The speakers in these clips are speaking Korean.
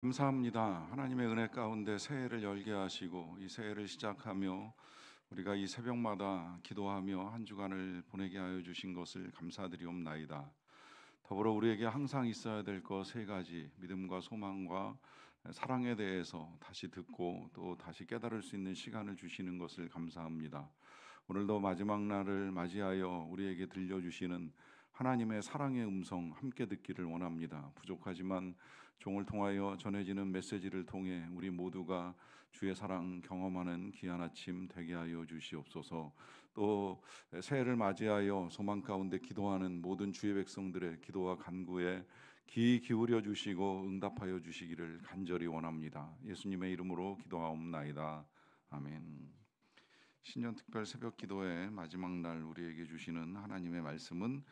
감사합니다. 하나님의 은혜 가운데 새해를 열게 하시고 이 새해를 시작하며 우리가 이 새벽마다 기도하며 한 주간을 보내게 하여 주신 것을 감사드리옵나이다. 더불어 우리에게 항상 있어야 될 것 세 가지, 믿음과 소망과 사랑에 대해서 다시 듣고 또 다시 깨달을 수 있는 시간을 주시는 것을 감사합니다. 오늘도 마지막 날을 맞이하여 우리에게 들려주시는 하나님의 사랑의 음성 함께 듣기를 원합니다. 부족하지만 종을 통하여 전해지는 메시지를 통해 우리 모두가 주의 사랑 경험하는 귀한 아침 되게 하여 주시옵소서. 또 새해를 맞이하여 소망 가운데 기도하는 모든 주의 백성들의 기도와 간구에 귀 기울여 주시고 응답하여 주시기를 간절히 원합니다. 예수님의 이름으로 기도하옵나이다. 아멘. 신년 특별 새벽 기도의 마지막 날 우리에게 주시는 하나님의 말씀은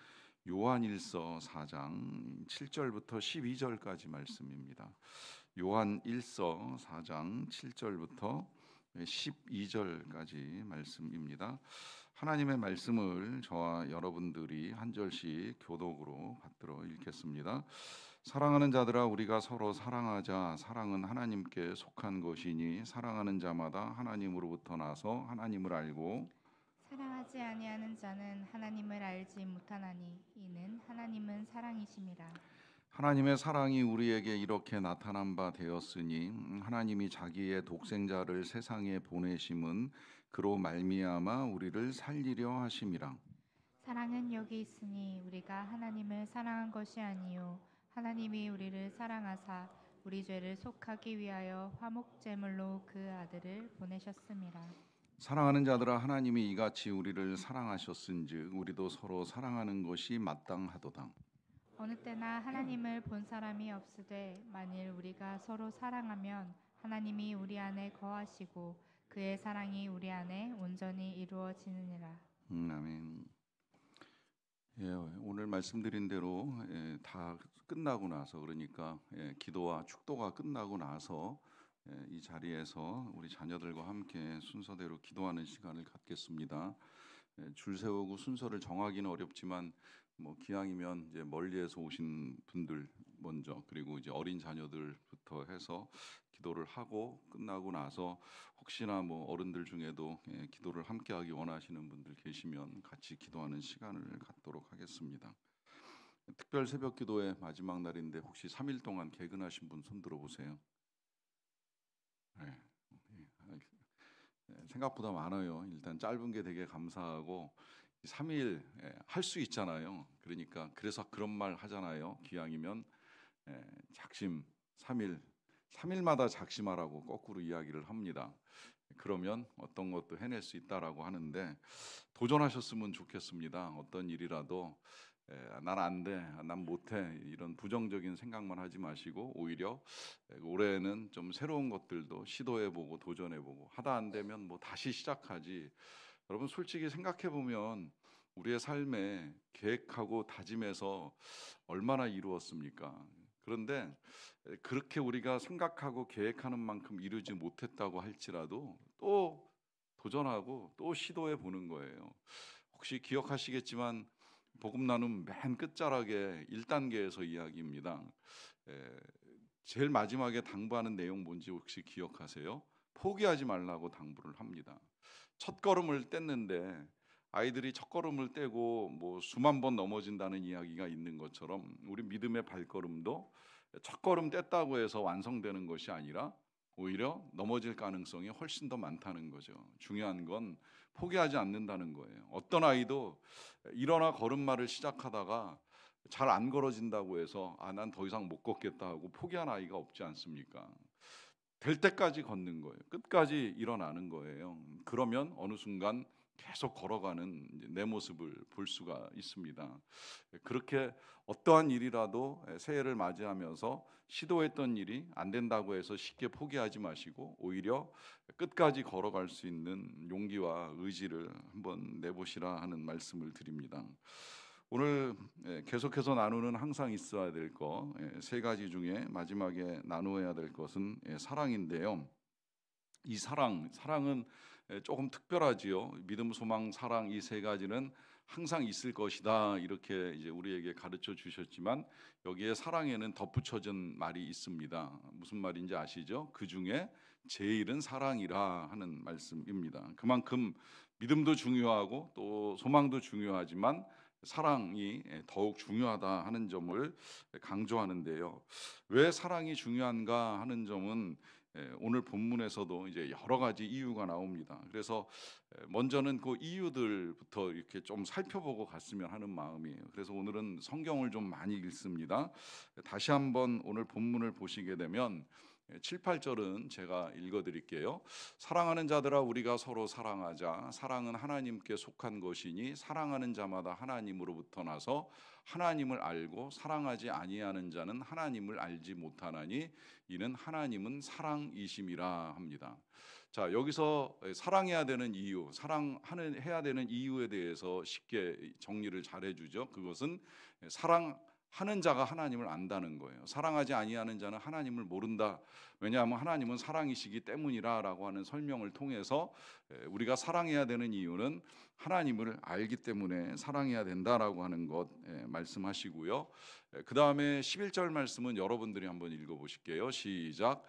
요한일서 4장 7절부터 12절까지 말씀입니다. 요한일서 4장 7절부터 12절까지 말씀입니다. 하나님의 말씀을 저와 여러분들이 한 절씩 교독으로 받들어 읽겠습니다. 사랑하는 자들아, 우리가 서로 사랑하자. 사랑은 하나님께 속한 것이니 사랑하는 자마다 하나님으로부터 나서 하나님을 알고 사랑하지 아니하는 자는 하나님을 알지 못하나니 이는 하나님은 사랑이심이라. 하나님의 사랑이 우리에게 이렇게 나타난 바 되었으니 하나님이 자기의 독생자를 세상에 보내심은 그로 말미암아 우리를 살리려 하심이라. 사랑은 여기 있으니 우리가 하나님을 사랑한 것이 아니요 하나님이 우리를 사랑하사 우리 죄를 속하기 위하여 화목제물로 그 아들을 보내셨음이라. 사랑하는 자들아, 하나님이 이같이 우리를 사랑하셨은즉 우리도 서로 사랑하는 것이 마땅하도다. 어느 때나 하나님을 본 사람이 없으되 만일 우리가 서로 사랑하면 하나님이 우리 안에 거하시고 그의 사랑이 우리 안에 온전히 이루어지느니라. 아멘. 오늘 말씀드린 대로 다 끝나고 나서, 그러니까 기도와 축도가 끝나고 나서 이 자리에서 우리 자녀들과 함께 순서대로 기도하는 시간을 갖겠습니다. 줄 세우고 순서를 정하기는 어렵지만 뭐 기왕이면 이제 멀리에서 오신 분들 먼저, 그리고 이제 어린 자녀들부터 해서 기도를 하고 끝나고 나서 혹시나 뭐 어른들 중에도 기도를 함께하기 원하시는 분들 계시면 같이 기도하는 시간을 갖도록 하겠습니다. 특별 새벽 기도의 마지막 날인데 혹시 3일 동안 개근하신 분 손 들어보세요. 네. 생각보다 많아요. 일단 짧은 게 되게 감사하고 3일 할 수 있잖아요. 그러니까 그래서 그런 말 하잖아요. 기왕이면 작심 3일, 3일마다 작심하라고 거꾸로 이야기를 합니다. 그러면 어떤 것도 해낼 수 있다라고 하는데 도전하셨으면 좋겠습니다. 어떤 일이라도 난 안 돼, 난 못해 이런 부정적인 생각만 하지 마시고 오히려 올해는 좀 새로운 것들도 시도해보고 도전해보고 하다 안 되면 뭐 다시 시작하지. 여러분 솔직히 생각해보면 우리의 삶에 계획하고 다짐해서 얼마나 이루었습니까? 그런데 그렇게 우리가 생각하고 계획하는 만큼 이루지 못했다고 할지라도 또 도전하고 또 시도해 보는 거예요. 혹시 기억하시겠지만 복음 나눔 맨 끝자락에 1단계에서 이야기입니다. 에, 제일 마지막에 당부하는 내용 뭔지 혹시 기억하세요? 포기하지 말라고 당부를 합니다. 첫 걸음을 뗐는데 아이들이 첫 걸음을 떼고 뭐 수만 번 넘어진다는 이야기가 있는 것처럼 우리 믿음의 발걸음도 첫 걸음 뗐다고 해서 완성되는 것이 아니라 오히려 넘어질 가능성이 훨씬 더 많다는 거죠. 중요한 건 포기하지 않는다는 거예요. 어떤 아이도 일어나 걸음마를 시작하다가 잘 안 걸어진다고 해서 난 더 이상 못 걷겠다 하고 포기한 아이가 없지 않습니까? 될 때까지 걷는 거예요. 끝까지 일어나는 거예요. 그러면 어느 순간 계속 걸어가는 내 모습을 볼 수가 있습니다. 그렇게 어떠한 일이라도 새해를 맞이하면서 시도했던 일이 안 된다고 해서 쉽게 포기하지 마시고 오히려 끝까지 걸어갈 수 있는 용기와 의지를 한번 내보시라 하는 말씀을 드립니다. 오늘 계속해서 나누는 항상 있어야 될 거 세 가지 중에 마지막에 나누어야 될 것은 사랑인데요. 이 사랑은 조금 특별하지요. 믿음, 소망, 사랑 이 세 가지는 항상 있을 것이다 이렇게 이제 우리에게 가르쳐 주셨지만 여기에 사랑에는 덧붙여진 말이 있습니다. 무슨 말인지 아시죠? 그 중에 제일은 사랑이라 하는 말씀입니다. 그만큼 믿음도 중요하고 또 소망도 중요하지만 사랑이 더욱 중요하다 하는 점을 강조하는데요. 왜 사랑이 중요한가 하는 점은 오늘 본문에서도 이제 여러 가지 이유가 나옵니다. 그래서 먼저는 그 이유들부터 이렇게 좀 살펴보고 갔으면 하는 마음이에요. 그래서 오늘은 성경을 좀 많이 읽습니다. 다시 한번 오늘 본문을 보시게 되면 7, 8절은 제가 읽어드릴게요. 사랑하는 자들아 우리가 서로 사랑하자. 사랑은 하나님께 속한 것이니 사랑하는 자마다 하나님으로부터 나서 하나님을 알고 사랑하지 아니하는 자는 하나님을 알지 못하나니 이는 하나님은 사랑이심이라 합니다. 자, 여기서 사랑해야 되는 이유, 해야 되는 이유에 대해서 쉽게 정리를 잘 해주죠. 그것은 사랑하는 자가 하나님을 안다는 거예요. 사랑하지 아니하는 자는 하나님을 모른다. 왜냐하면 하나님은 사랑이시기 때문이라라고 하는 설명을 통해서 우리가 사랑해야 되는 이유는 하나님을 알기 때문에 사랑해야 된다라고 하는 것 말씀하시고요. 그 다음에 11절 말씀은 여러분들이 한번 읽어보실게요. 시작.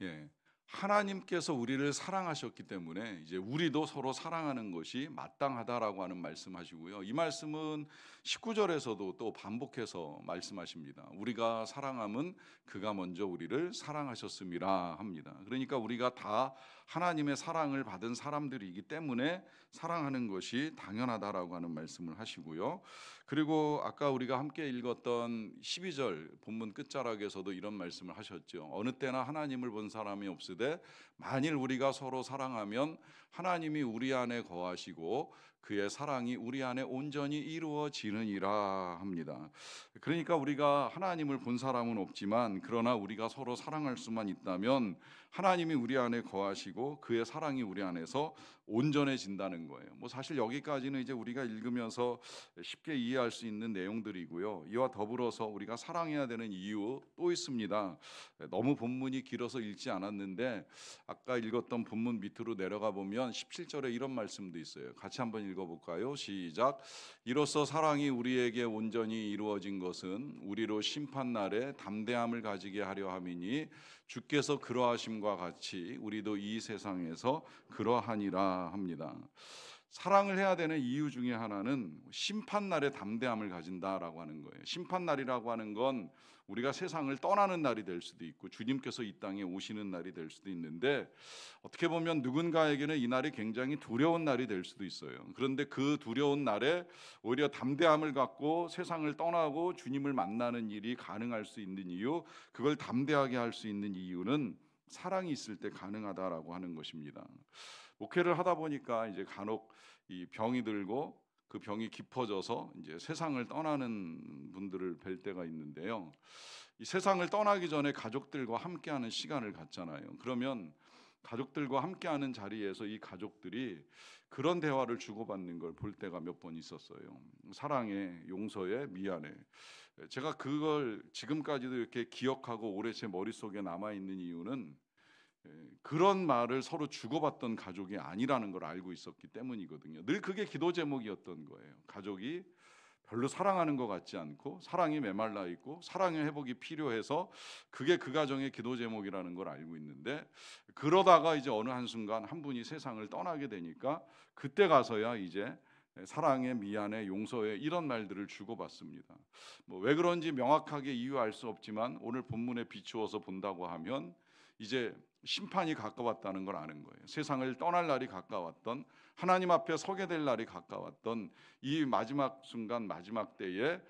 예, 하나님께서 우리를 사랑하셨기 때문에 이제 우리도 서로 사랑하는 것이 마땅하다라고 하는 말씀하시고요. 이 말씀은 19절에서도 또 반복해서 말씀하십니다. 우리가 사랑함은 그가 먼저 우리를 사랑하셨음이라 합니다. 그러니까 우리가 다 하나님의 사랑을 받은 사람들이기 때문에 사랑하는 것이 당연하다라고 하는 말씀을 하시고요. 그리고 아까 우리가 함께 읽었던 12절 본문 끝자락에서도 이런 말씀을 하셨죠. 어느 때나 하나님을 본 사람이 없으되 만일 우리가 서로 사랑하면 하나님이 우리 안에 거하시고 그의 사랑이 우리 안에 온전히 이루어지느니라 합니다. 그러니까 우리가 하나님을 본 사람은 없지만 그러나 우리가 서로 사랑할 수만 있다면 하나님이 우리 안에 거하시고 그의 사랑이 우리 안에서 온전해진다는 거예요. 뭐 사실 여기까지는 이제 우리가 읽으면서 쉽게 이해할 수 있는 내용들이고요. 이와 더불어서 우리가 사랑해야 되는 이유 또 있습니다. 너무 본문이 길어서 읽지 않았는데 아까 읽었던 본문 밑으로 내려가 보면 17절에 이런 말씀도 있어요. 같이 한번 읽어볼까요? 시작. 이로써 사랑이 우리에게 온전히 이루어진 것은 우리로 심판날에 담대함을 가지게 하려 함이니 주께서 그러하심과 같이 우리도 이 세상에서 그러하니라 합니다. 사랑을 해야 되는 이유 중에 하나는 심판날에 담대함을 가진다라고 하는 거예요. 심판날이라고 하는 건 우리가 세상을 떠나는 날이 될 수도 있고 주님께서 이 땅에 오시는 날이 될 수도 있는데 어떻게 보면 누군가에게는 이 날이 굉장히 두려운 날이 될 수도 있어요. 그런데 그 두려운 날에 오히려 담대함을 갖고 세상을 떠나고 주님을 만나는 일이 가능할 수 있는 이유, 그걸 담대하게 할 수 있는 이유는 사랑이 있을 때 가능하다라고 하는 것입니다. 목회를 하다 보니까 이제 간혹 이 병이 들고 그 병이 깊어져서 이제 세상을 떠나는 분들을 뵐 때가 있는데요. 이 세상을 떠나기 전에 가족들과 함께하는 시간을 갖잖아요. 그러면 가족들과 함께하는 자리에서 이 가족들이 그런 대화를 주고받는 걸 볼 때가 몇 번 있었어요. 사랑해, 용서해, 미안해. 제가 그걸 지금까지도 이렇게 기억하고 오래 제 머릿속에 남아 있는 이유는 그런 말을 서로 주고받던 가족이 아니라는 걸 알고 있었기 때문이거든요. 늘 그게 기도 제목이었던 거예요. 가족이 별로 사랑하는 것 같지 않고 사랑이 메말라 있고 사랑의 회복이 필요해서 그게 그 가정의 기도 제목이라는 걸 알고 있는데 그러다가 이제 어느 한순간 한 분이 세상을 떠나게 되니까 그때 가서야 이제 사랑해, 미안해, 용서해 이런 말들을 주고받습니다. 뭐 왜 그런지 명확하게 이유 알 수 없지만 오늘 본문에 비추어서 본다고 하면 이제 심판이 가까웠다는 걸 아는 거예요. 세상을 떠날 날이 가까웠던, 하나님 앞에 서게 될 날이 가까웠던 이 마지막 순간, 마지막 때에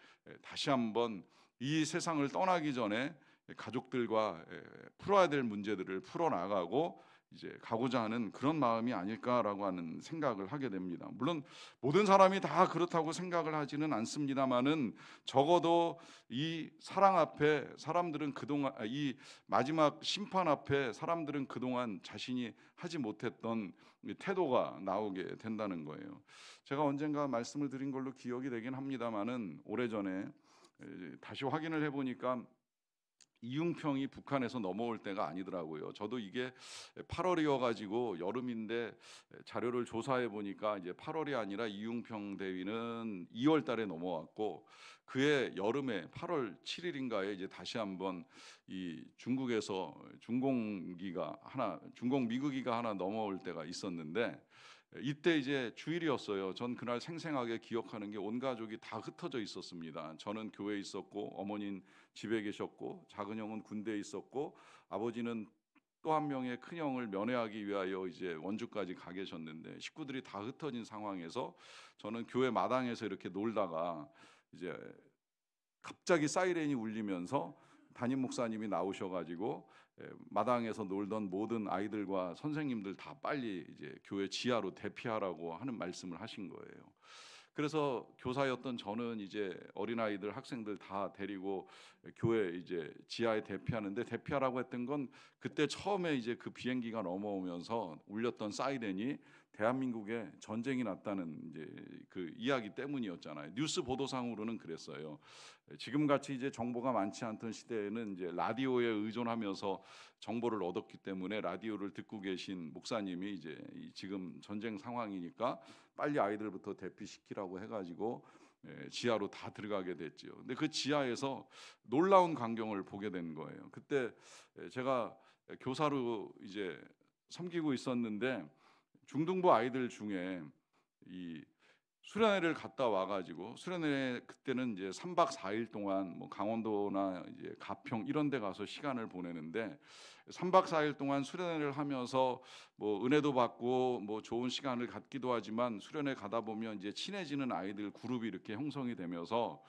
다시 한번 이 세상을 떠나기 전에 가족들과 풀어야 될 문제들을 풀어나가고 이제 가고자 하는 그런 마음이 아닐까라고 하는 생각을 하게 됩니다. 물론 모든 사람이 다 그렇다고 생각을 하지는 않습니다만은 적어도 이 사랑 앞에 사람들은 그동안 이 마지막 심판 앞에 사람들은 그동안 자신이 하지 못했던 태도가 나오게 된다는 거예요. 제가 언젠가 말씀을 드린 걸로 기억이 되긴 합니다만은 오래전에 다시 확인을 해보니까 이융평이 북한에서 넘어올 때가 아니더라고요. 저도 이게 8월이어 가지고 여름인데 자료를 조사해 보니까 이제 8월이 아니라 이융평 대위는 2월 달에 넘어왔고, 그해 여름에 8월 7일인가에 이제 다시 한번 이 중국에서 중공 미국기가 하나 넘어올 때가 있었는데, 이때 이제 주일이었어요. 전 그날 생생하게 기억하는 게 온 가족이 다 흩어져 있었습니다. 저는 교회에 있었고, 어머니는 집에 계셨고, 작은 형은 군대에 있었고, 아버지는 또 한 명의 큰 형을 면회하기 위하여 이제 원주까지 가 계셨는데, 식구들이 다 흩어진 상황에서 저는 교회 마당에서 이렇게 놀다가 이제 갑자기 사이렌이 울리면서 담임 목사님이 나오셔가지고 마당에서 놀던 모든 아이들과 선생님들 다 빨리 이제 교회 지하로 대피하라고 하는 말씀을 하신 거예요. 그래서 교사였던 저는 이제 어린아이들 학생들 다 데리고 교회 이제 지하에 대피하는데, 대피하라고 했던 건 그때 처음에 이제 그 비행기가 넘어오면서 울렸던 사이렌이 대한민국에 전쟁이 났다는 이제 그 이야기 때문이었잖아요. 뉴스 보도상으로는 그랬어요. 지금 같이 이제 정보가 많지 않던 시대에는 이제 라디오에 의존하면서 정보를 얻었기 때문에 라디오를 듣고 계신 목사님이 이제 지금 전쟁 상황이니까 빨리 아이들부터 대피시키라고 해가지고 지하로 다 들어가게 됐죠. 근데 그 지하에서 놀라운 광경을 보게 된 거예요. 그때 제가 교사로 이제 섬기고 있었는데, 중등부 아이들 중에 이 수련회를 갔다 와가지고, 수련회 그때는 이제 3박 4일 동안 뭐 강원도나 이제 가평 이런 데 가서 시간을 보내는데, 3박 4일 동안 수련회를 하면서 뭐 은혜도 받고 뭐 좋은 시간을 갖기도 하지만, 수련회 가다 보면 이제 친해지는 아이들 그룹이 이렇게 형성이 되면서,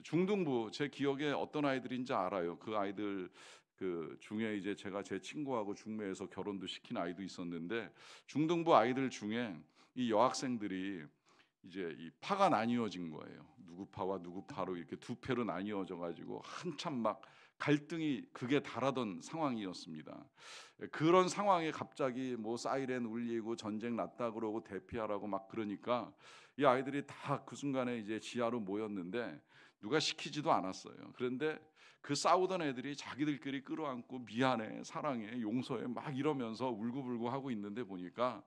중등부 제 기억에 어떤 아이들인지 알아요. 그 아이들 그 중에 이제 제가 제 친구하고 중매에서 결혼도 시킨 아이도 있었는데, 중등부 아이들 중에 이 여학생들이 이제 이 파가 나뉘어진 거예요. 누구 파와 누구 파로 이렇게 두 패로 나뉘어져 가지고 한참 막 갈등이 극에 달하던 상황이었습니다. 그런 상황에 갑자기 뭐 사이렌 울리고 전쟁 났다 그러고 대피하라고 막 그러니까, 이 아이들이 다 그 순간에 이제 지하로 모였는데 누가 시키지도 않았어요. 그런데 그 싸우던 애들이 자기들끼리 끌어안고 미안해, 사랑해, 용서해 막 이러면서 울고불고 하고 있는데 보니까,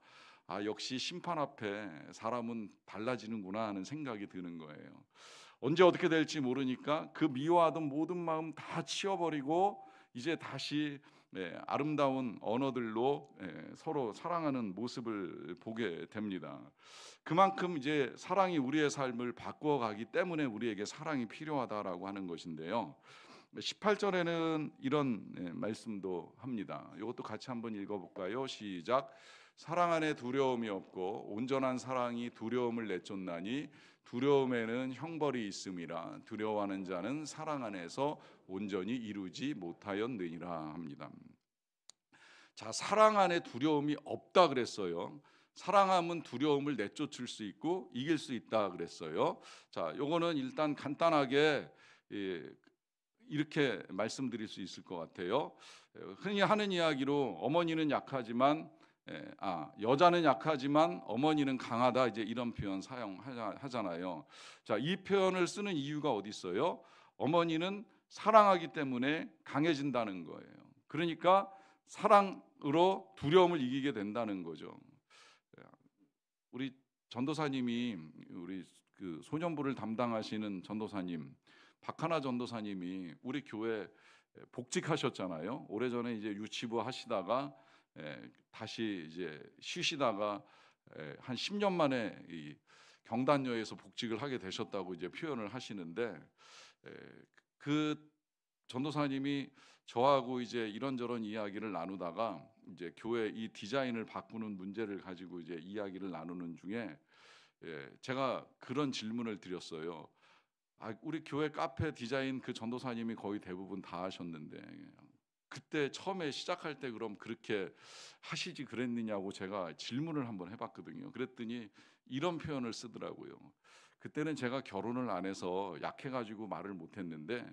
아, 역시 심판 앞에 사람은 달라지는구나 하는 생각이 드는 거예요. 언제 어떻게 될지 모르니까 그 미워하던 모든 마음 다 치워버리고 이제 다시 아름다운 언어들로 서로 사랑하는 모습을 보게 됩니다. 그만큼 이제 사랑이 우리의 삶을 바꿔가기 때문에 우리에게 사랑이 필요하다라고 하는 것인데요. 18절에는 이런 말씀도 합니다. 이것도 같이 한번 읽어볼까요? 시작. 사랑 안에 두려움이 없고 온전한 사랑이 두려움을 내쫓나니 두려움에는 형벌이 있음이라. 두려워하는 자는 사랑 안에서 온전히 이루지 못하였느니라 합니다. 자, 사랑 안에 두려움이 없다 그랬어요. 사랑하면 두려움을 내쫓을 수 있고 이길 수 있다 그랬어요. 자, 요거는 일단 간단하게 이렇게 말씀드릴 수 있을 것 같아요. 흔히 하는 이야기로 어머니는 약하지만 여자는 약하지만 어머니는 강하다, 이제 이런 표현 사용하잖아요. 자, 이 표현을 쓰는 이유가 어디 있어요? 어머니는 사랑하기 때문에 강해진다는 거예요. 그러니까 사랑으로 두려움을 이기게 된다는 거죠. 우리 전도사님이, 우리 그 소년부를 담당하시는 전도사님 박하나 전도사님이 우리 교회 복직하셨잖아요. 오래전에 이제 유치부 하시다가 다시 이제 쉬시다가 한 10년 만에 이 경단녀에서 복직을 하게 되셨다고 이제 표현을 하시는데, 그 전도사님이 저하고 이제 이런저런 이야기를 나누다가 이제 교회 이 디자인을 바꾸는 문제를 가지고 이제 이야기를 나누는 중에 제가 그런 질문을 드렸어요. 우리 교회 카페 디자인 그 전도사님이 거의 대부분 다 하셨는데 그때 처음에 시작할 때 그럼 그렇게 하시지 그랬느냐고 제가 질문을 한번 해봤거든요. 그랬더니 이런 표현을 쓰더라고요. 그때는 제가 결혼을 안 해서 약해가지고 말을 못했는데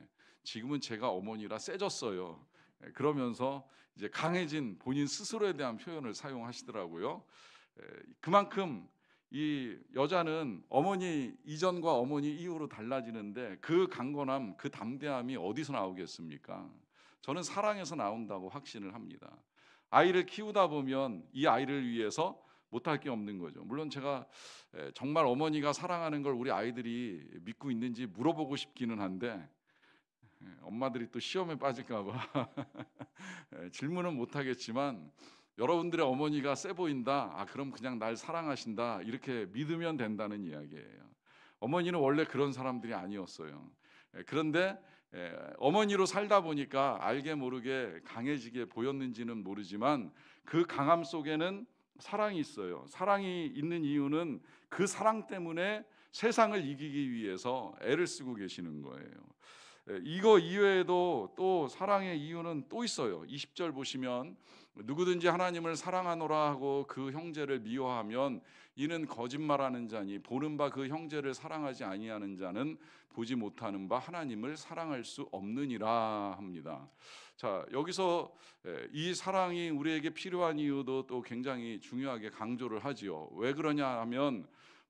지금은 제가 어머니라 세졌어요. 그러면서 이제 강해진 본인 스스로에 대한 표현을 사용하시더라고요. 그만큼 이 여자는 어머니 이전과 어머니 이후로 달라지는데 그 강건함, 그 담대함이 어디서 나오겠습니까? 저는 사랑에서 나온다고 확신을 합니다. 아이를 키우다 보면 이 아이를 위해서 못할 게 없는 거죠. 물론 제가 정말 어머니가 사랑하는 걸 우리 아이들이 믿고 있는지 물어보고 싶기는 한데 엄마들이 또 시험에 빠질까 봐 질문은 못 하겠지만, 여러분들의 어머니가 세 보인다, 그럼 그냥 날 사랑하신다, 이렇게 믿으면 된다는 이야기예요. 어머니는 원래 그런 사람들이 아니었어요. 그런데 어머니로 살다 보니까 알게 모르게 강해지게 보였는지는 모르지만 그 강함 속에는 사랑이 있어요. 사랑이 있는 이유는 그 사랑 때문에 세상을 이기기 위해서 애를 쓰고 계시는 거예요. 이거 이외에도 또 사랑의 이유는 또 있어요. 20절 보시면 누구든지 하나님을 사랑하노라 하고 그 형제를 미워하면 이는 거짓말하는 자니 보는 바 그 형제를 사랑하지 아니하는 자는 보지 못하는 바 하나님을 사랑할 수 없느니라 합니다. 자, 여기서 이 사랑이 우리에게 필요한 이유도 또 굉장히 중요하게 강조를 하지요. 왜 그러냐 하면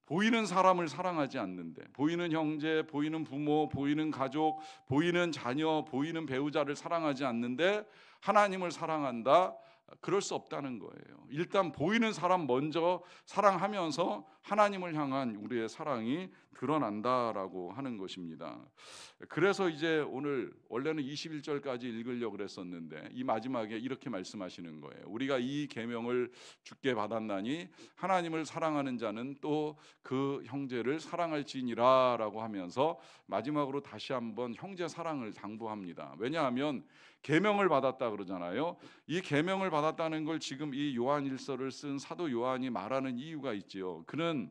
보이는 사람을 사랑하지 않는데, 보이는 형제, 보이는 부모, 보이는 가족, 보이는 자녀, 보이는 배우자를 사랑하지 않는데 하나님을 사랑한다? 그럴 수 없다는 거예요. 일단 보이는 사람 먼저 사랑하면서 하나님을 향한 우리의 사랑이 드러난다라고 하는 것입니다. 그래서 이제 오늘 원래는 21절까지 읽으려고 그랬었는데 이 마지막에 이렇게 말씀하시는 거예요. 우리가 이 계명을 주께 받았나니 하나님을 사랑하는 자는 또 그 형제를 사랑할지니라라고 하면서 마지막으로 다시 한번 형제 사랑을 당부합니다. 왜냐하면 계명을 받았다 그러잖아요. 이 계명을 받았다는 걸 지금 이 요한일서를 쓴 사도 요한이 말하는 이유가 있지요. 그는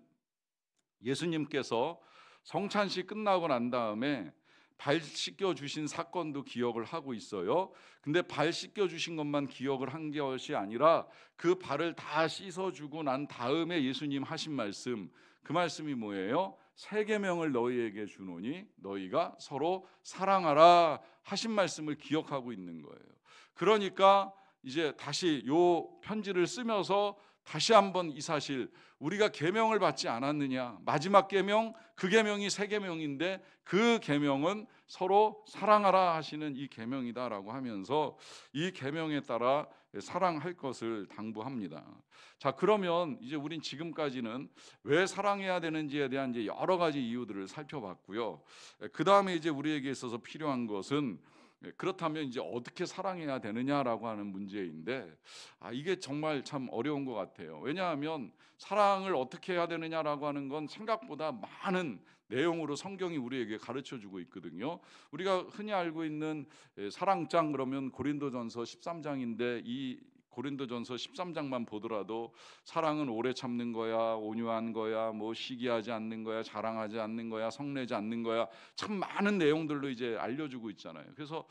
예수님께서 성찬식 끝나고 난 다음에 발 씻겨 주신 사건도 기억을 하고 있어요. 근데 발 씻겨 주신 것만 기억을 한 것이 아니라 그 발을 다 씻어 주고 난 다음에 예수님 하신 말씀, 그 말씀이 뭐예요? 새 계명을 너희에게 주노니 너희가 서로 사랑하라 하신 말씀을 기억하고 있는 거예요. 그러니까 이제 다시 요 편지를 쓰면서 다시 한번 이 사실, 우리가 계명을 받지 않았느냐, 마지막 계명, 그 계명이 새 계명인데 그 계명은 서로 사랑하라 하시는 이 계명이다라고 하면서 이 계명에 따라 사랑할 것을 당부합니다. 자, 그러면 이제 우린 지금까지는 왜 사랑해야 되는지에 대한 이제 여러 가지 이유들을 살펴봤고요. 그 다음에 이제 우리에게 있어서 필요한 것은 그렇다면 이제 어떻게 사랑해야 되느냐라고 하는 문제인데, 이게 정말 참 어려운 것 같아요. 왜냐하면 사랑을 어떻게 해야 되느냐라고 하는 건 생각보다 많은 내용으로 성경이 우리에게 가르쳐주고 있거든요. 우리가 흔히 알고 있는 사랑장 그러면 고린도전서 13장인데 이 고린도전서 13장만 보더라도 사랑은 오래 참는 거야, 온유한 거야, 뭐 시기하지 않는 거야, 자랑하지 않는 거야, 성내지 않는 거야, 참 많은 내용들로 이제 알려주고 있잖아요. 그래서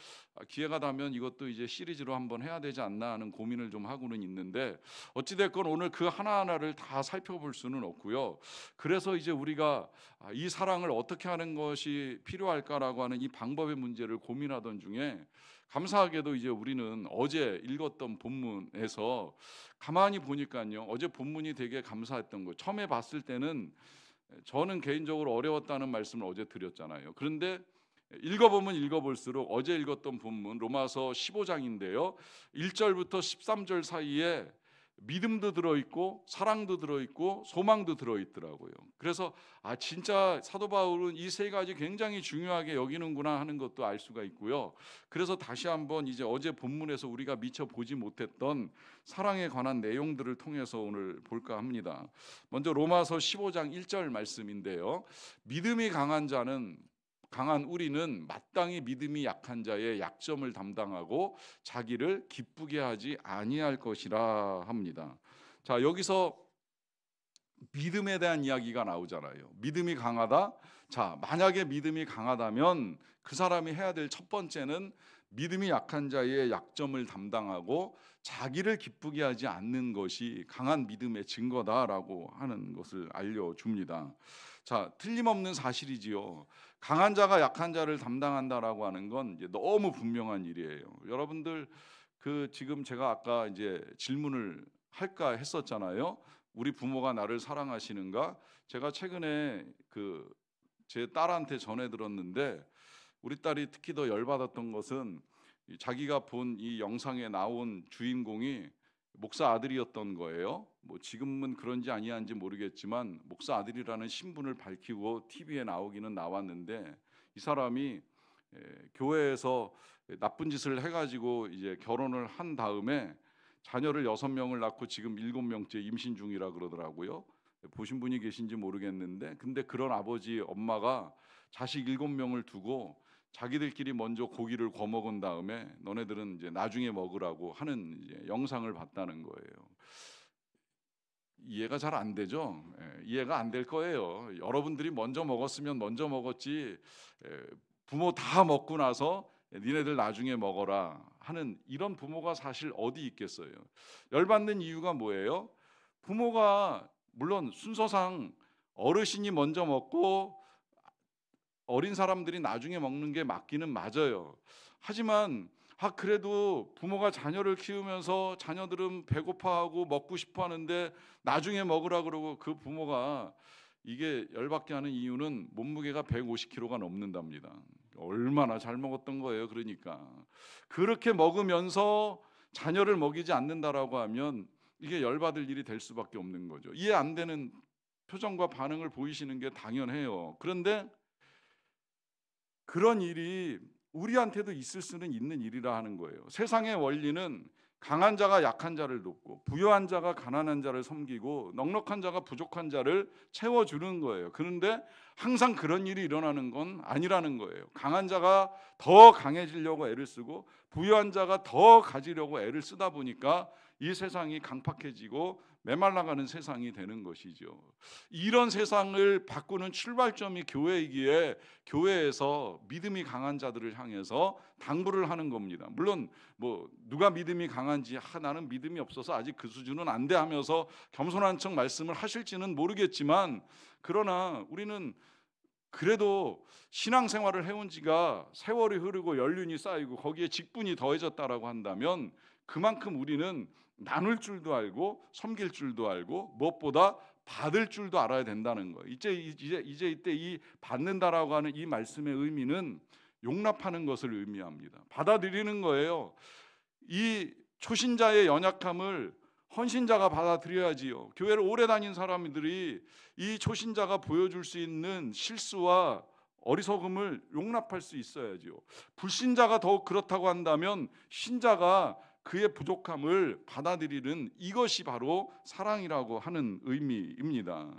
기회가 되면 이것도 이제 시리즈로 한번 해야 되지 않나 하는 고민을 좀 하고는 있는데, 어찌됐건 오늘 그 하나하나를 다 살펴볼 수는 없고요. 그래서 이제 우리가 이 사랑을 어떻게 하는 것이 필요할까라고 하는 이 방법의 문제를 고민하던 중에 감사하게도 이제 우리는 어제 읽었던 본문에서 가만히 보니까요, 어제 본문이 되게 감사했던 거. 처음에 봤을 때는 저는 개인적으로 어려웠다는 말씀을 어제 드렸잖아요. 그런데 읽어보면 읽어볼수록 어제 읽었던 본문 로마서 15장인데요 1절부터 13절 사이에 믿음도 들어있고 사랑도 들어있고 소망도 들어있더라고요. 그래서 진짜 사도 바울은 이 세 가지 굉장히 중요하게 여기는구나 하는 것도 알 수가 있고요. 그래서 다시 한번 이제 어제 본문에서 우리가 미처 보지 못했던 사랑에 관한 내용들을 통해서 오늘 볼까 합니다. 먼저 로마서 15장 1절 말씀인데요, 믿음이 강한 우리는 마땅히 믿음이 약한 자의 약점을 담당하고 자기를 기쁘게 하지 아니할 것이라 합니다. 자, 여기서 믿음에 대한 이야기가 나오잖아요. 믿음이 강하다. 자, 만약에 믿음이 강하다면 그 사람이 해야 될 첫 번째는 믿음이 약한 자의 약점을 담당하고 자기를 기쁘게 하지 않는 것이 강한 믿음의 증거다라고 하는 것을 알려줍니다. 자, 틀림없는 사실이지요. 강한 자가 약한 자를 담당한다라고 하는 건 이제 너무 분명한 일이에요. 여러분들 지금 제가 아까 이제 질문을 할까 했었잖아요. 우리 부모가 나를 사랑하시는가? 제가 최근에 제 딸한테 전해 들었는데 우리 딸이 특히 더 열받았던 것은 자기가 본 이 영상에 나온 주인공이 목사 아들이었던 거예요. 뭐 지금은 그런지 아니한지 모르겠지만 목사 아들이라는 신분을 밝히고 TV에 나오기는 나왔는데, 이 사람이 교회에서 나쁜 짓을 해가지고 이제 결혼을 한 다음에 자녀를 6명을 낳고 지금 7명째 임신 중이라 그러더라고요. 보신 분이 계신지 모르겠는데, 근데 그런 아버지 엄마가 자식 7명을 두고 자기들끼리 먼저 고기를 구워 먹은 다음에 너네들은 이제 나중에 먹으라고 하는 이제 영상을 봤다는 거예요. 이해가 잘 안 되죠? 이해가 안 될 거예요. 여러분들이 먼저 먹었으면 먼저 먹었지, 부모 다 먹고 나서 니네들 나중에 먹어라 하는 이런 부모가 사실 어디 있겠어요? 열받는 이유가 뭐예요? 부모가 물론 순서상 어르신이 먼저 먹고 어린 사람들이 나중에 먹는 게 맞기는 맞아요. 하지만 그래도 부모가 자녀를 키우면서 자녀들은 배고파하고 먹고 싶어 하는데 나중에 먹으라 그러고, 그 부모가 이게 열받게 하는 이유는 몸무게가 150kg가 넘는답니다. 얼마나 잘 먹었던 거예요. 그러니까 그렇게 먹으면서 자녀를 먹이지 않는다라고 하면 이게 열받을 일이 될 수밖에 없는 거죠. 이해 안 되는 표정과 반응을 보이시는 게 당연해요. 그런데 그런 일이 우리한테도 있을 수는 있는 일이라 하는 거예요. 세상의 원리는 강한 자가 약한 자를 돕고 부유한 자가 가난한 자를 섬기고 넉넉한 자가 부족한 자를 채워주는 거예요. 그런데 항상 그런 일이 일어나는 건 아니라는 거예요. 강한 자가 더 강해지려고 애를 쓰고 부유한 자가 더 가지려고 애를 쓰다 보니까 이 세상이 강팍해지고 메말라가는 세상이 되는 것이죠. 이런 세상을 바꾸는 출발점이 교회이기에 교회에서 믿음이 강한 자들을 향해서 당부를 하는 겁니다. 물론 뭐 누가 믿음이 강한지 나는 믿음이 없어서 아직 그 수준은 안 돼 하면서 겸손한 척 말씀을 하실지는 모르겠지만, 그러나 우리는 그래도 신앙생활을 해온 지가 세월이 흐르고 연륜이 쌓이고 거기에 직분이 더해졌다라고 한다면 그만큼 우리는 나눌 줄도 알고 섬길 줄도 알고 무엇보다 받을 줄도 알아야 된다는 거예요. 이제 이때 이 받는다라고 하는 이 말씀의 의미는 용납하는 것을 의미합니다. 받아들이는 거예요. 이 초신자의 연약함을 헌신자가 받아들여야지요. 교회를 오래 다닌 사람들이 이 초신자가 보여줄 수 있는 실수와 어리석음을 용납할 수 있어야지요. 불신자가 더욱 그렇다고 한다면 신자가 그의 부족함을 받아들이는 이것이 바로 사랑이라고 하는 의미입니다.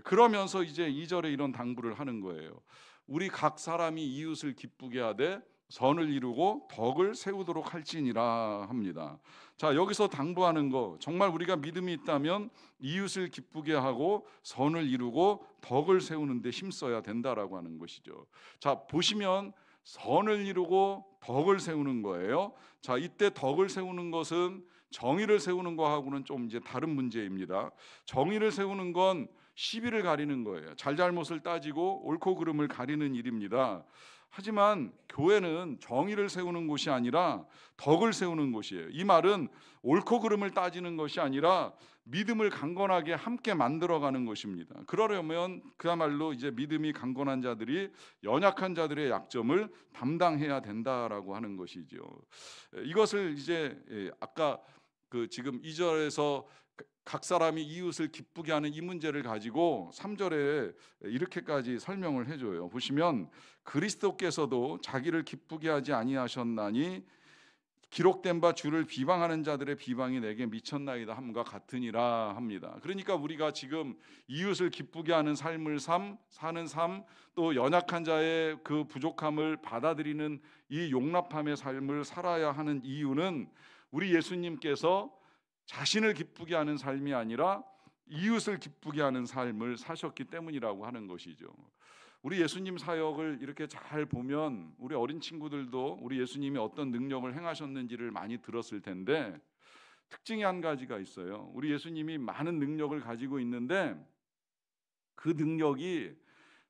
그러면서 이제 2절에 이런 당부를 하는 거예요. 우리 각 사람이 이웃을 기쁘게 하되 선을 이루고 덕을 세우도록 할지니라 합니다. 자, 여기서 당부하는 거, 정말 우리가 믿음이 있다면 이웃을 기쁘게 하고 선을 이루고 덕을 세우는 데 힘써야 된다라고 하는 것이죠. 자, 보시면 선을 이루고 덕을 세우는 거예요. 자, 이때 덕을 세우는 것은 정의를 세우는 거하고는 좀 이제 다른 문제입니다. 정의를 세우는 건 시비를 가리는 거예요. 잘잘못을 따지고 옳고 그름을 가리는 일입니다. 하지만 교회는 정의를 세우는 곳이 아니라 덕을 세우는 곳이에요. 이 말은 옳고 그름을 따지는 것이 아니라 믿음을 강건하게 함께 만들어가는 것입니다. 그러려면 그야말로 이제 믿음이 강건한 자들이 연약한 자들의 약점을 담당해야 된다라고 하는 것이죠. 이것을 이제 아까 지금 2절에서 각 사람이 이웃을 기쁘게 하는 이 문제를 가지고 3절에 이렇게까지 설명을 해줘요. 보시면 그리스도께서도 자기를 기쁘게 하지 아니하셨나니 기록된 바 주를 비방하는 자들의 비방이 내게 미쳤나이다 함과 같으니라 합니다. 그러니까 우리가 지금 이웃을 기쁘게 하는 삶을 사는 삶, 또 연약한 자의 그 부족함을 받아들이는 이 용납함의 삶을 살아야 하는 이유는 우리 예수님께서 자신을 기쁘게 하는 삶이 아니라 이웃을 기쁘게 하는 삶을 사셨기 때문이라고 하는 것이죠. 우리 예수님 사역을 이렇게 잘 보면 우리 어린 친구들도 우리 예수님이 어떤 능력을 행하셨는지를 많이 들었을 텐데, 특징이 한 가지가 있어요. 우리 예수님이 많은 능력을 가지고 있는데 그 능력이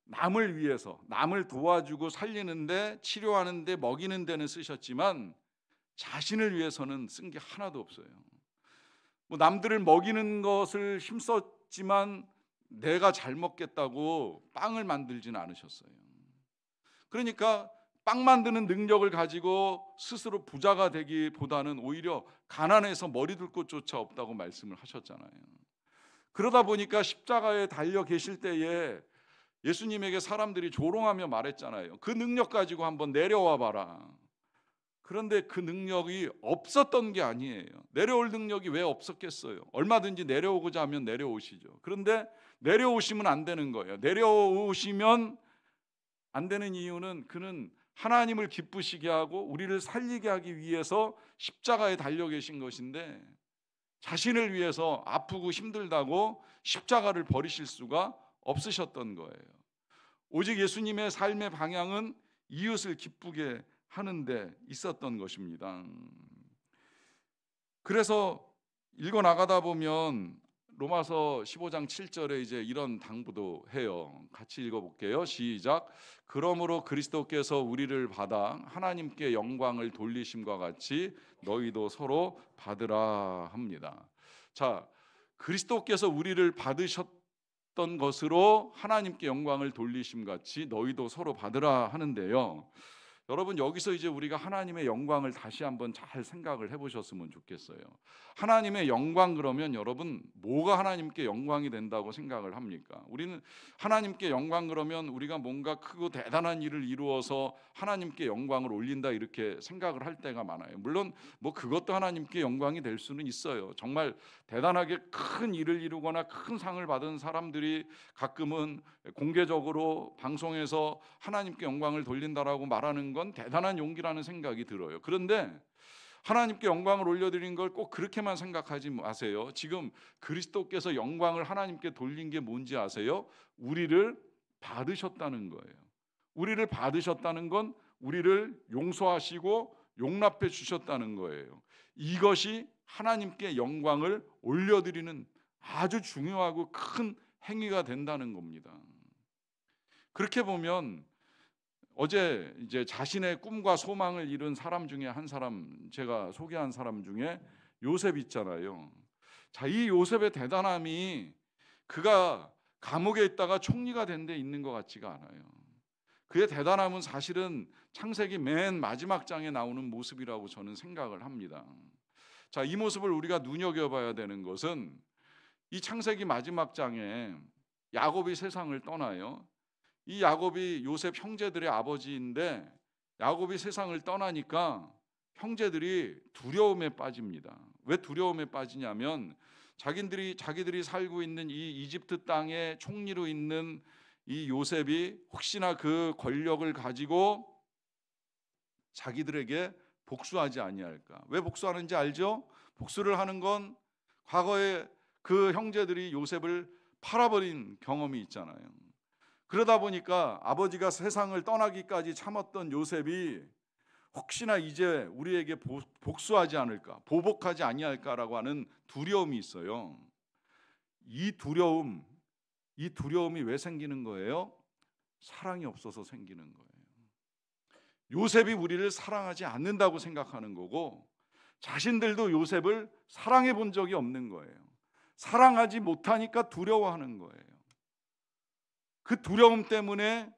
남을 위해서, 남을 도와주고 살리는데, 치료하는데, 먹이는 데는 쓰셨지만 자신을 위해서는 쓴 게 하나도 없어요. 뭐 남들을 먹이는 것을 힘썼지만 내가 잘 먹겠다고 빵을 만들지는 않으셨어요. 그러니까 빵 만드는 능력을 가지고 스스로 부자가 되기보다는 오히려 가난해서 머리 둘 곳조차 없다고 말씀을 하셨잖아요. 그러다 보니까 십자가에 달려 계실 때에 예수님에게 사람들이 조롱하며 말했잖아요. 그 능력 가지고 한번 내려와 봐라. 그런데 그 능력이 없었던 게 아니에요. 내려올 능력이 왜 없었겠어요? 얼마든지 내려오고자 하면 내려오시죠. 그런데 내려오시면 안 되는 거예요. 내려오시면 안 되는 이유는 그는 하나님을 기쁘시게 하고 우리를 살리게 하기 위해서 십자가에 달려 계신 것인데, 자신을 위해서 아프고 힘들다고 십자가를 버리실 수가 없으셨던 거예요. 오직 예수님의 삶의 방향은 이웃을 기쁘게 하는 데 있었던 것입니다. 그래서 읽어 나가다 보면 로마서 15장 7절에 이제 이런 당부도 해요. 같이 읽어볼게요. 시작. 그러므로 그리스도께서 우리를 받아 하나님께 영광을 돌리심과 같이 너희도 서로 받으라 합니다. 자, 그리스도께서 우리를 받으셨던 것으로 하나님께 영광을 돌리심 같이 너희도 서로 받으라 하는데요. 여러분, 여기서 이제 우리가 하나님의 영광을 다시 한번 잘 생각을 해보셨으면 좋겠어요. 하나님의 영광, 그러면 여러분 뭐가 하나님께 영광이 된다고 생각을 합니까? 우리는 하나님께 영광 그러면 우리가 뭔가 크고 대단한 일을 이루어서 하나님께 영광을 올린다 이렇게 생각을 할 때가 많아요. 물론 뭐 그것도 하나님께 영광이 될 수는 있어요. 정말 대단하게 큰 일을 이루거나 큰 상을 받은 사람들이 가끔은 공개적으로 방송에서 하나님께 영광을 돌린다라고 말하는 건 대단한 용기라는 생각이 들어요. 그런데 하나님께 영광을 올려드린 걸 꼭 그렇게만 생각하지 마세요. 지금 그리스도께서 영광을 하나님께 돌린 게 뭔지 아세요? 우리를 받으셨다는 거예요. 우리를 받으셨다는 건 우리를 용서하시고 용납해 주셨다는 거예요. 이것이 하나님께 영광을 올려드리는 아주 중요하고 큰 행위가 된다는 겁니다. 그렇게 보면 어제 이제 자신의 꿈과 소망을 이룬 사람 중에 한 사람, 제가 소개한 사람 중에 요셉 있잖아요. 자, 이 요셉의 대단함이 그가 감옥에 있다가 총리가 된 데 있는 것 같지가 않아요. 그의 대단함은 사실은 창세기 맨 마지막 장에 나오는 모습이라고 저는 생각을 합니다. 자, 이 모습을 우리가 눈여겨봐야 되는 것은 이 창세기 마지막 장에 야곱이 세상을 떠나요. 이 야곱이 요셉 형제들의 아버지인데 야곱이 세상을 떠나니까 형제들이 두려움에 빠집니다. 왜 두려움에 빠지냐면 자기들이 살고 있는 이 이집트 땅의 총리로 있는 이 요셉이 혹시나 그 권력을 가지고 자기들에게 복수하지 아니할까. 왜 복수하는지 알죠? 복수를 하는 건 과거에 그 형제들이 요셉을 팔아버린 경험이 있잖아요. 그러다 보니까 아버지가 세상을 떠나기까지 참았던 요셉이 혹시나 이제 우리에게 복수하지 않을까, 보복하지 아니할까라고 하는 두려움이 있어요. 이 두려움이 왜 생기는 거예요? 사랑이 없어서 생기는 거예요. 요셉이 우리를 사랑하지 않는다고 생각하는 거고, 자신들도 요셉을 사랑해 본 적이 없는 거예요. 사랑하지 못하니까 두려워하는 거예요. 그 두려움 때문에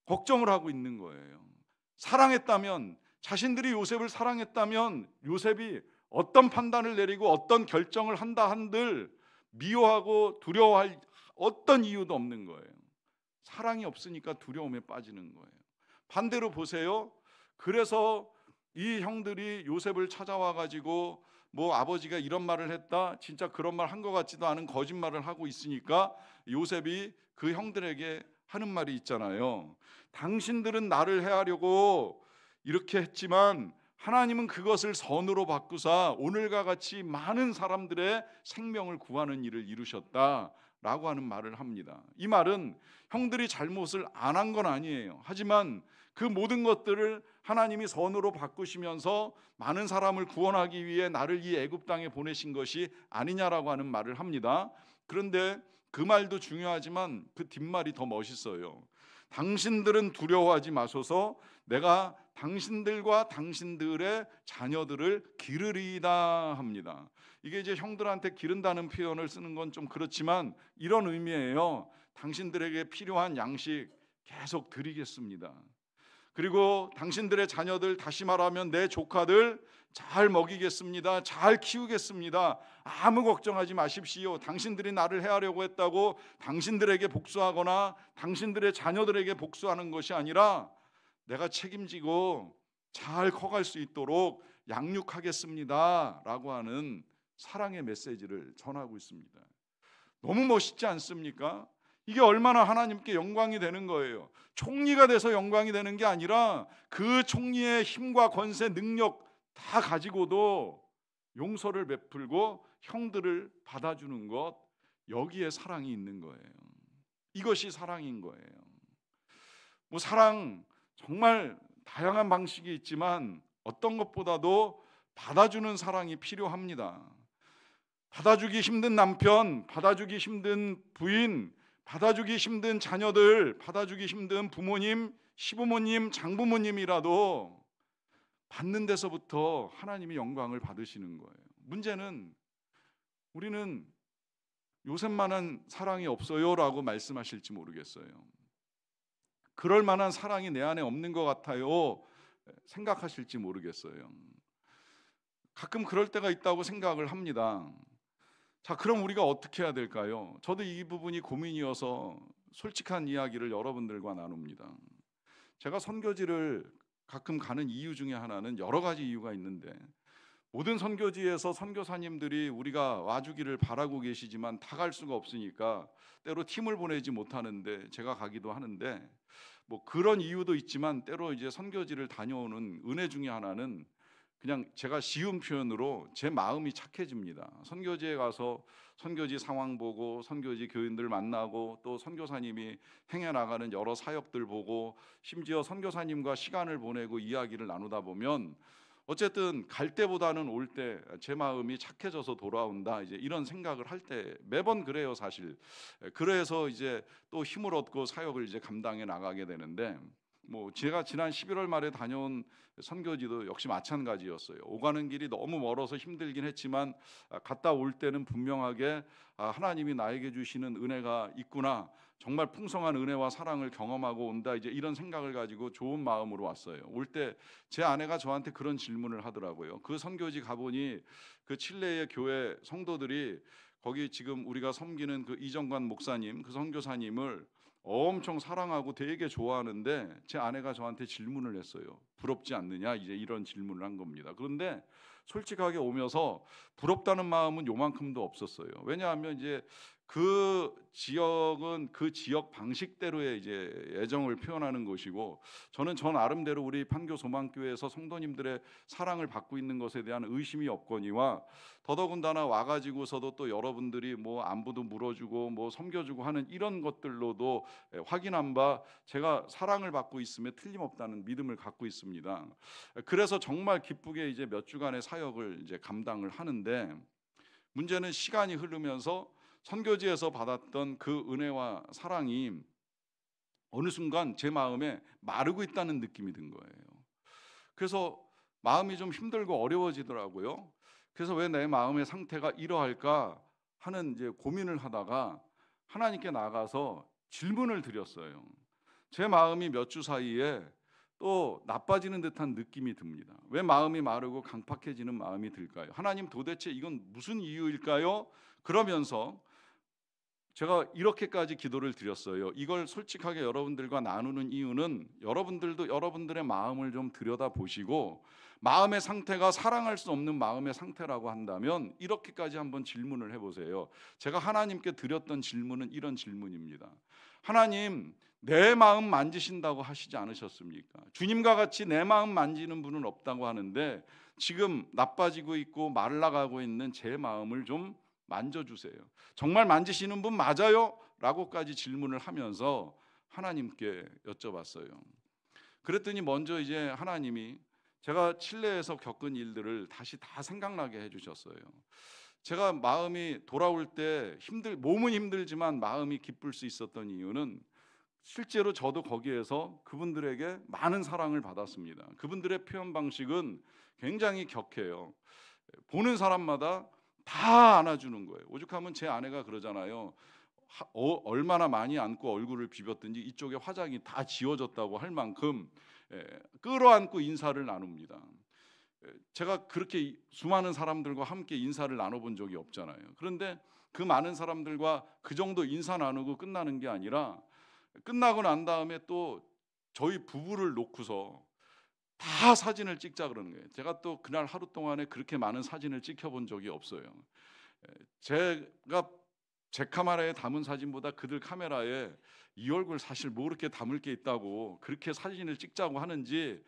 걱정을 하고 있는 거예요. 사랑했다면, 자신들이 요셉을 사랑했다면 요셉이 어떤 판단을 내리고 어떤 결정을 한다 한들 미워하고 두려워할 어떤 이유도 없는 거예요. 사랑이 없으니까 두려움에 빠지는 거예요. 반대로 보세요. 그래서 이 형들이 요셉을 찾아와 가지고 뭐 아버지가 이런 말을 했다, 진짜 그런 말 한 것 같지도 않은 거짓말을 하고 있으니까 요셉이 그 형들에게 하는 말이 있잖아요. 당신들은 나를 해하려고 이렇게 했지만 하나님은 그것을 선으로 바꾸사 오늘과 같이 많은 사람들의 생명을 구하는 일을 이루셨다라고 하는 말을 합니다. 이 말은 형들이 잘못을 안 한 건 아니에요. 하지만 그 모든 것들을 하나님이 선으로 바꾸시면서 많은 사람을 구원하기 위해 나를 이 애굽 땅에 보내신 것이 아니냐라고 하는 말을 합니다. 그런데 그 말도 중요하지만 그 뒷말이 더 멋있어요. 당신들은 두려워하지 마소서, 내가 당신들과 당신들의 자녀들을 기르리이다 합니다. 이게 이제 형들한테 기른다는 표현을 쓰는 건 좀 그렇지만 이런 의미예요. 당신들에게 필요한 양식 계속 드리겠습니다. 그리고 당신들의 자녀들, 다시 말하면 내 조카들 잘 먹이겠습니다. 잘 키우겠습니다. 아무 걱정하지 마십시오. 당신들이 나를 해하려고 했다고 당신들에게 복수하거나 당신들의 자녀들에게 복수하는 것이 아니라 내가 책임지고 잘 커갈 수 있도록 양육하겠습니다 라고 하는 사랑의 메시지를 전하고 있습니다. 너무 멋있지 않습니까? 이게 얼마나 하나님께 영광이 되는 거예요. 총리가 돼서 영광이 되는 게 아니라 그 총리의 힘과 권세, 능력 다 가지고도 용서를 베풀고 형들을 받아주는 것, 여기에 사랑이 있는 거예요. 이것이 사랑인 거예요. 뭐 사랑 정말 다양한 방식이 있지만 어떤 것보다도 받아주는 사랑이 필요합니다. 받아주기 힘든 남편, 받아주기 힘든 부인, 받아주기 힘든 자녀들, 받아주기 힘든 부모님, 시부모님, 장부모님이라도 받는 데서부터 하나님이 영광을 받으시는 거예요. 문제는 우리는 요셉만한 사랑이 없어요 라고 말씀하실지 모르겠어요. 그럴 만한 사랑이 내 안에 없는 것 같아요 생각하실지 모르겠어요. 가끔 그럴 때가 있다고 생각을 합니다. 자, 그럼 우리가 어떻게 해야 될까요? 저도 이 부분이 고민이어서 솔직한 이야기를 여러분들과 나눕니다. 제가 선교지를 가끔 가는 이유 중에 하나는 여러 가지 이유가 있는데, 모든 선교지에서 선교사님들이 우리가 와주기를 바라고 계시지만 다 갈 수가 없으니까 때로 팀을 보내지 못하는데 제가 가기도 하는데, 뭐 그런 이유도 있지만 때로 이제 선교지를 다녀오는 은혜 중에 하나는 그냥 제가 쉬운 표현으로 제 마음이 착해집니다. 선교지에 가서 선교지 상황 보고 선교지 교인들 만나고 또 선교사님이 행해 나가는 여러 사역들 보고 심지어 선교사님과 시간을 보내고 이야기를 나누다 보면 어쨌든 갈 때보다는 올 때 제 마음이 착해져서 돌아온다, 이제 이런 생각을 할 때 매번 그래요 사실. 그래서 이제 또 힘을 얻고 사역을 이제 감당해 나가게 되는데, 뭐 제가 지난 11월 말에 다녀온 선교지도 역시 마찬가지였어요. 오가는 길이 너무 멀어서 힘들긴 했지만 갔다 올 때는 분명하게 하나님이 나에게 주시는 은혜가 있구나, 정말 풍성한 은혜와 사랑을 경험하고 온다, 이제 이런 생각을 가지고 좋은 마음으로 왔어요. 올 때 제 아내가 저한테 그런 질문을 하더라고요. 그 선교지 가보니 그 칠레의 교회 성도들이 거기 지금 우리가 섬기는 그 이정관 목사님, 그 선교사님을 엄청 사랑하고 되게 좋아하는데, 제 아내가 저한테 질문을 했어요. 부럽지 않느냐, 이제 이런 질문을 한 겁니다. 그런데 솔직하게 오면서 부럽다는 마음은 요만큼도 없었어요. 왜냐하면 이제 그 지역은 그 지역 방식대로의 이제 애정을 표현하는 것이고, 저는 전 나름대로 우리 판교 소망교회에서 성도님들의 사랑을 받고 있는 것에 대한 의심이 없거니와, 더더군다나 와가지고서도 또 여러분들이 뭐 안부도 물어주고 뭐 섬겨주고 하는 이런 것들로도 확인한 바 제가 사랑을 받고 있음에 틀림없다는 믿음을 갖고 있습니다. 그래서 정말 기쁘게 이제 몇 주간의 사역을 이제 감당을 하는데, 문제는 시간이 흐르면서 선교지에서 받았던 그 은혜와 사랑이 어느 순간 제 마음에 마르고 있다는 느낌이 든 거예요. 그래서 마음이 좀 힘들고 어려워지더라고요. 그래서 왜 내 마음의 상태가 이러할까 하는 이제 고민을 하다가 하나님께 나가서 질문을 드렸어요. 제 마음이 몇 주 사이에 또 나빠지는 듯한 느낌이 듭니다. 왜 마음이 마르고 강팍해지는 마음이 들까요? 하나님, 도대체 이건 무슨 이유일까요? 그러면서 제가 이렇게까지 기도를 드렸어요. 이걸 솔직하게 여러분들과 나누는 이유는 여러분들도 여러분들의 마음을 좀 들여다보시고, 마음의 상태가 사랑할 수 없는 마음의 상태라고 한다면 이렇게까지 한번 질문을 해보세요. 제가 하나님께 드렸던 질문은 이런 질문입니다. 하나님, 내 마음 만지신다고 하시지 않으셨습니까? 주님과 같이 내 마음 만지는 분은 없다고 하는데, 지금 나빠지고 있고 말라가고 있는 제 마음을 좀 만져주세요. 정말 만지시는 분 맞아요? 라고까지 질문을 하면서 하나님께 여쭤봤어요. 그랬더니 먼저 이제 하나님이 제가 칠레에서 겪은 일들을 다시 다 생각나게 해주셨어요. 제가 마음이 돌아올 때 몸은 힘들지만 마음이 기쁠 수 있었던 이유는 실제로 저도 거기에서 그분들에게 많은 사랑을 받았습니다. 그분들의 표현 방식은 굉장히 격해요. 보는 사람마다 다 안아주는 거예요. 오죽하면 제 아내가 그러잖아요. 얼마나 많이 안고 얼굴을 비볐든지 이쪽에 화장이 다 지워졌다고 할 만큼 끌어안고 인사를 나눕니다. 제가 그렇게 수많은 사람들과 함께 인사를 나눠본 적이 없잖아요. 그런데 그 많은 사람들과 그 정도 인사 나누고 끝나는 게 아니라 끝나고 난 다음에 또 저희 부부를 놓고서 다 사진을 찍자 그러는 거예요. 제가 또 그날 하루 동안에 그렇게 많은 사진을 찍혀본 적이 없어요. 제가 제 카메라에 담은 사진보다 그들 카메라에 이 얼굴 사실 뭐 그렇게 담을 게 있다고 그렇게 사진을 찍자고 하는지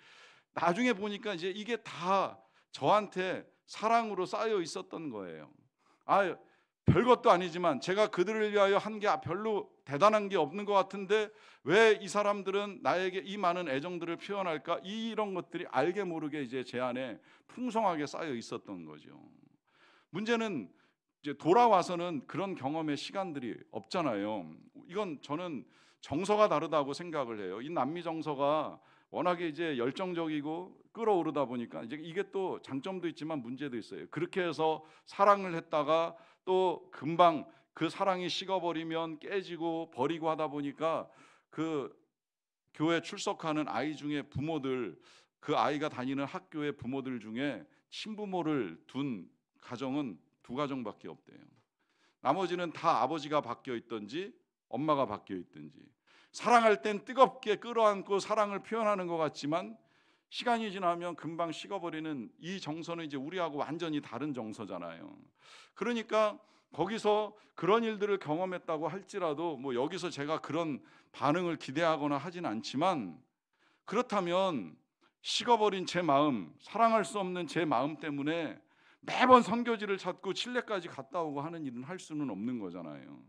나중에 보니까 이제 이게 다 저한테 사랑으로 쌓여 있었던 거예요. 별것도 아니지만 제가 그들을 위하여 한 게 별로 대단한 게 없는 것 같은데 왜 이 사람들은 나에게 이 많은 애정들을 표현할까? 이런 것들이 알게 모르게 이제 제 안에 풍성하게 쌓여 있었던 거죠. 문제는 이제 돌아와서는 그런 경험의 시간들이 없잖아요. 이건 저는 정서가 다르다고 생각을 해요. 이 남미 정서가 워낙에 이제 열정적이고 끌어오르다 보니까 이제 이게 또 장점도 있지만 문제도 있어요. 그렇게 해서 사랑을 했다가 또 금방 그 사랑이 식어버리면 깨지고 버리고 하다 보니까 그 교회 출석하는 아이 중에 부모들, 그 아이가 다니는 학교의 부모들 중에 친부모를 둔 가정은 2가정밖에 없대요. 나머지는 다 아버지가 바뀌어 있든지 엄마가 바뀌어 있든지. 사랑할 땐 뜨겁게 끌어안고 사랑을 표현하는 것 같지만 시간이 지나면 금방 식어버리는 이 정서는 이제 우리하고 완전히 다른 정서잖아요. 그러니까 거기서 그런 일들을 경험했다고 할지라도 뭐 여기서 제가 그런 반응을 기대하거나 하진 않지만 그렇다면 식어버린 제 마음, 사랑할 수 없는 제 마음 때문에 매번 선교지를 찾고 칠레까지 갔다 오고 하는 일은 할 수는 없는 거잖아요.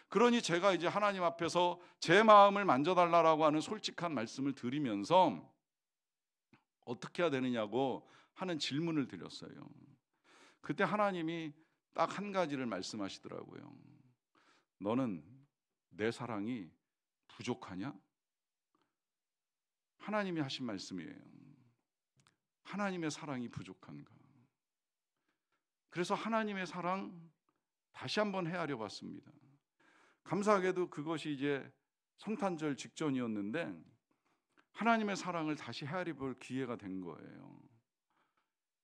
그러니 제가 이제 하나님 앞에서 제 마음을 만져달라고 하는 솔직한 말씀을 드리면서 어떻게 해야 되느냐고 하는 질문을 드렸어요. 그때 하나님이 딱 한 가지를 말씀하시더라고요. 너는 내 사랑이 부족하냐? 하나님이 하신 말씀이에요. 하나님의 사랑이 부족한가? 그래서 하나님의 사랑 다시 한번 헤아려 봤습니다. 감사하게도 그것이 이제 성탄절 직전이었는데 하나님의 사랑을 다시 헤아려 볼 기회가 된 거예요.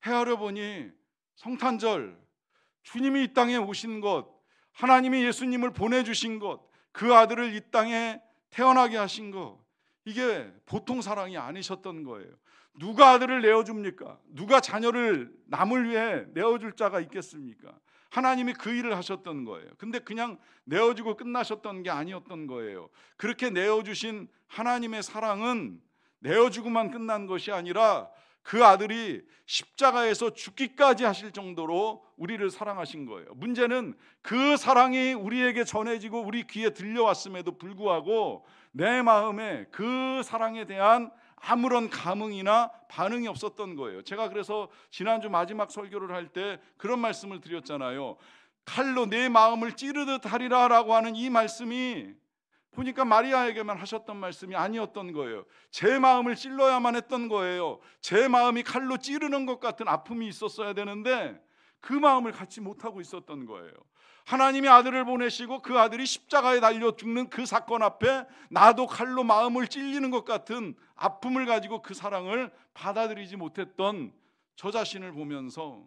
헤아려 보니 성탄절, 주님이 이 땅에 오신 것, 하나님이 예수님을 보내주신 것, 그 아들을 이 땅에 태어나게 하신 것, 이게 보통 사랑이 아니셨던 거예요. 누가 아들을 내어줍니까? 누가 자녀를 남을 위해 내어줄 자가 있겠습니까? 하나님이 그 일을 하셨던 거예요. 근데 그냥 내어주고 끝나셨던 게 아니었던 거예요. 그렇게 내어주신 하나님의 사랑은 내어주고만 끝난 것이 아니라 그 아들이 십자가에서 죽기까지 하실 정도로 우리를 사랑하신 거예요. 문제는 그 사랑이 우리에게 전해지고 우리 귀에 들려왔음에도 불구하고 내 마음에 그 사랑에 대한 아무런 감흥이나 반응이 없었던 거예요. 제가 그래서 지난주 마지막 설교를 할 때 그런 말씀을 드렸잖아요. 칼로 내 마음을 찌르듯 하리라 라고 하는 이 말씀이 보니까 마리아에게만 하셨던 말씀이 아니었던 거예요. 제 마음을 찔러야만 했던 거예요. 제 마음이 칼로 찌르는 것 같은 아픔이 있었어야 되는데 그 마음을 갖지 못하고 있었던 거예요. 하나님이 아들을 보내시고 그 아들이 십자가에 달려 죽는 그 사건 앞에 나도 칼로 마음을 찔리는 것 같은 아픔을 가지고 그 사랑을 받아들이지 못했던 저 자신을 보면서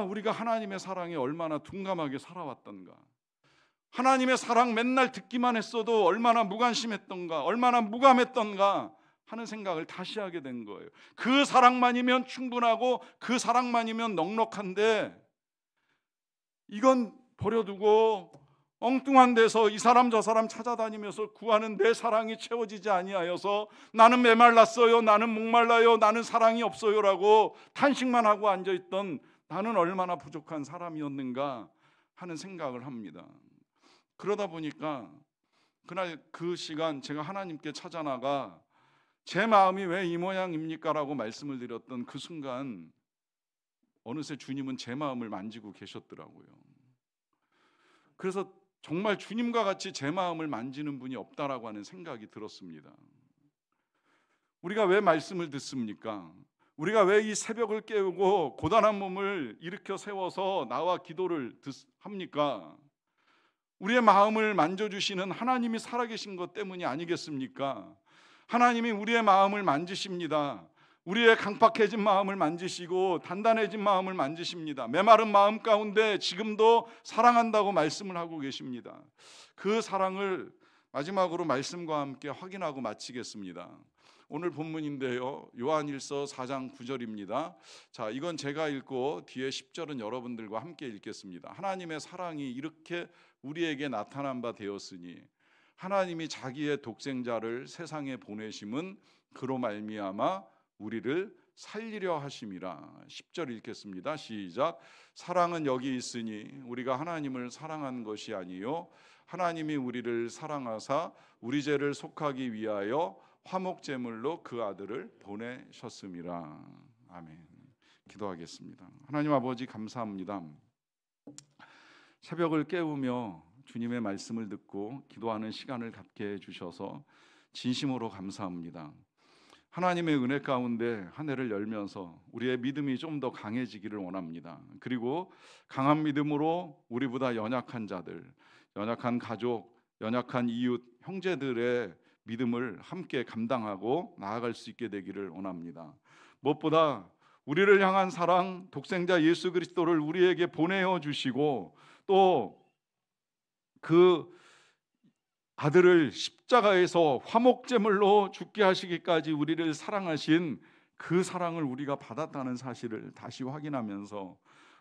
우리가 하나님의 사랑에 얼마나 둔감하게 살아왔던가, 하나님의 사랑 맨날 듣기만 했어도 얼마나 무관심했던가, 얼마나 무감했던가 하는 생각을 다시 하게 된 거예요. 그 사랑만이면 충분하고 그 사랑만이면 넉넉한데 이건 버려두고 엉뚱한 데서 이 사람 저 사람 찾아다니면서 구하는 내 사랑이 채워지지 아니하여서 나는 메말랐어요, 나는 목말라요, 나는 사랑이 없어요라고 탄식만 하고 앉아있던 나는 얼마나 부족한 사람이었는가 하는 생각을 합니다. 그러다 보니까 그날 그 시간 제가 하나님께 찾아나가 제 마음이 왜 이 모양입니까? 라고 말씀을 드렸던 그 순간 어느새 주님은 제 마음을 만지고 계셨더라고요. 그래서 정말 주님과 같이 제 마음을 만지는 분이 없다라고 하는 생각이 들었습니다. 우리가 왜 말씀을 듣습니까? 우리가 왜 이 새벽을 깨우고 고단한 몸을 일으켜 세워서 나와 기도를 합니까? 우리의 마음을 만져주시는 하나님이 살아계신 것 때문이 아니겠습니까? 하나님이 우리의 마음을 만지십니다. 우리의 강팍해진 마음을 만지시고 단단해진 마음을 만지십니다. 메마른 마음 가운데 지금도 사랑한다고 말씀을 하고 계십니다. 그 사랑을 마지막으로 말씀과 함께 확인하고 마치겠습니다. 오늘 본문인데요, 요한일서 4장 9절입니다. 자, 이건 제가 읽고 뒤에 10절은 여러분들과 함께 읽겠습니다. 하나님의 사랑이 이렇게 우리에게 나타난 바 되었으니 하나님이 자기의 독생자를 세상에 보내심은 그로 말미암아 우리를 살리려 하심이라. 10절 읽겠습니다. 시작. 사랑은 여기 있으니 우리가 하나님을 사랑한 것이 아니요 하나님이 우리를 사랑하사 우리 죄를 속하기 위하여 화목제물로 그 아들을 보내셨음이라. 아멘. 기도하겠습니다. 하나님 아버지 감사합니다. 새벽을 깨우며 주님의 말씀을 듣고 기도하는 시간을 갖게 해주셔서 진심으로 감사합니다. 하나님의 은혜 가운데 한 해를 열면서 우리의 믿음이 좀 더 강해지기를 원합니다. 그리고 강한 믿음으로 우리보다 연약한 자들, 연약한 가족, 연약한 이웃, 형제들의 믿음을 함께 감당하고 나아갈 수 있게 되기를 원합니다. 무엇보다 우리를 향한 사랑, 독생자 예수 그리스도를 우리에게 보내어 주시고 또 그 아들을 십자가에서 화목제물로 죽게 하시기까지 우리를 사랑하신 그 사랑을 우리가 받았다는 사실을 다시 확인하면서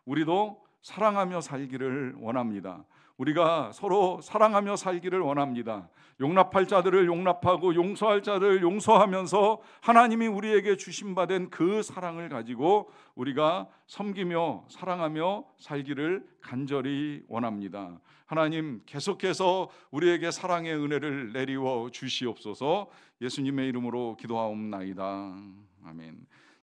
우리도 사랑하며 살기를 원합니다. 우리가 서로 사랑하며 살기를 원합니다. 용납할 자들을 용납하고 용서할 자들을 용서하면서 하나님이 우리에게 주신 바 된 그 사랑을 가지고 우리가 섬기며 사랑하며 살기를 간절히 원합니다. 하나님 계속해서 우리에게 사랑의 은혜를 내리워 주시옵소서. 예수님의 이름으로 기도하옵나이다. 아멘.